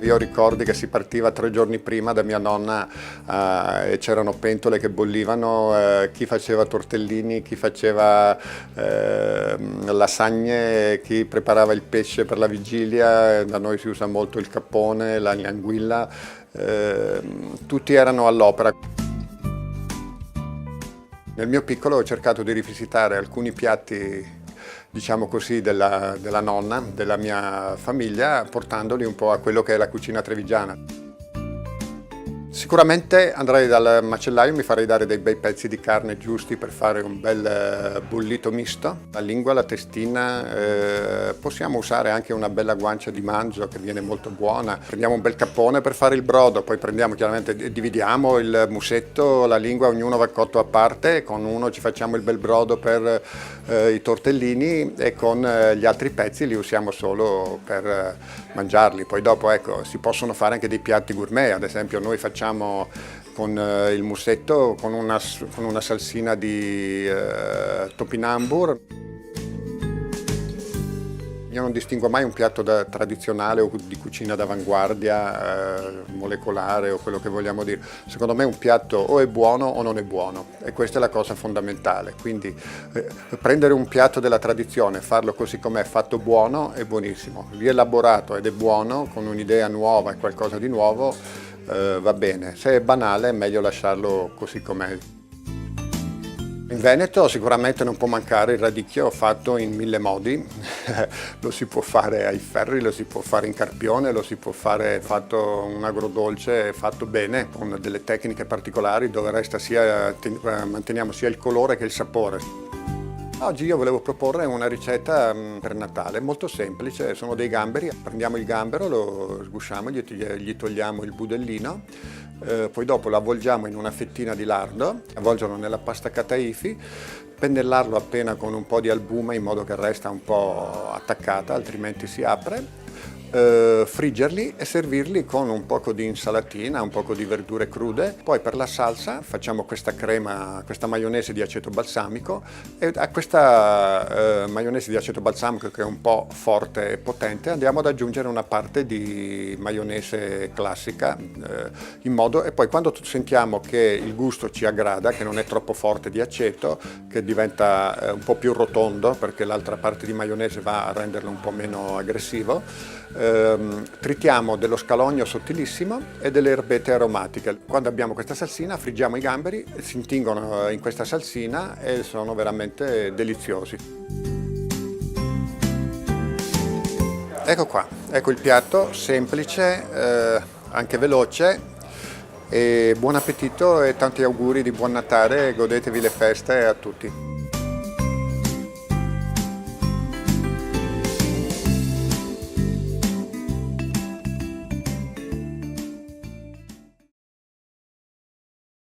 Io ricordo che si partiva 3 giorni prima da mia nonna e c'erano pentole che bollivano, chi faceva tortellini, chi faceva lasagne, chi preparava il pesce per la vigilia, da noi si usa molto il cappone, l'anguilla, tutti erano all'opera. Nel mio piccolo ho cercato di rivisitare alcuni piatti, diciamo così, della nonna, della mia famiglia, portandoli un po' a quello che è la cucina trevigiana. Sicuramente andrei dal macellaio, mi farei dare dei bei pezzi di carne giusti per fare un bel bollito misto. La lingua, la testina, possiamo usare anche una bella guancia di manzo che viene molto buona. Prendiamo un bel cappone per fare il brodo, poi prendiamo chiaramente, dividiamo il musetto, la lingua, ognuno va cotto a parte, con uno ci facciamo il bel brodo per i tortellini e con gli altri pezzi li usiamo solo per mangiarli. Poi dopo, ecco, si possono fare anche dei piatti gourmet, ad esempio noi facciamo con il musetto con una salsina di topinambur. Io non distingo mai un piatto tradizionale o di cucina d'avanguardia, molecolare o quello che vogliamo dire. Secondo me un piatto o è buono o non è buono e questa è la cosa fondamentale. Quindi prendere un piatto della tradizione, farlo così com'è, fatto buono, è buonissimo. Rielaborato ed è buono, con un'idea nuova e qualcosa di nuovo, va bene. Se è banale è meglio lasciarlo così com'è. In Veneto sicuramente non può mancare il radicchio fatto in 1000 modi, lo si può fare ai ferri, lo si può fare in carpione, lo si può fare fatto un agrodolce fatto bene, con delle tecniche particolari dove resta manteniamo sia il colore che il sapore. Oggi io volevo proporre una ricetta per Natale, molto semplice, sono dei gamberi, prendiamo il gambero, lo sgusciamo, gli togliamo il budellino, poi dopo lo avvolgiamo in una fettina di lardo, avvolgerlo nella pasta cataifi, pennellarlo appena con un po' di albume in modo che resta un po' attaccata, altrimenti si apre. Friggerli e servirli con un poco di insalatina, un poco di verdure crude. Poi per la salsa facciamo questa crema, questa maionese di aceto balsamico e a questa maionese di aceto balsamico, che è un po' forte e potente, andiamo ad aggiungere una parte di maionese classica in modo, e poi quando sentiamo che il gusto ci aggrada, che non è troppo forte di aceto, che diventa un po' più rotondo perché l'altra parte di maionese va a renderlo un po' meno aggressivo, tritiamo dello scalogno sottilissimo e delle erbette aromatiche. Quando abbiamo questa salsina friggiamo i gamberi, si intingono in questa salsina e sono veramente deliziosi. Ecco qua, ecco il piatto, semplice, anche veloce, e buon appetito e tanti auguri di buon Natale, godetevi le feste a tutti.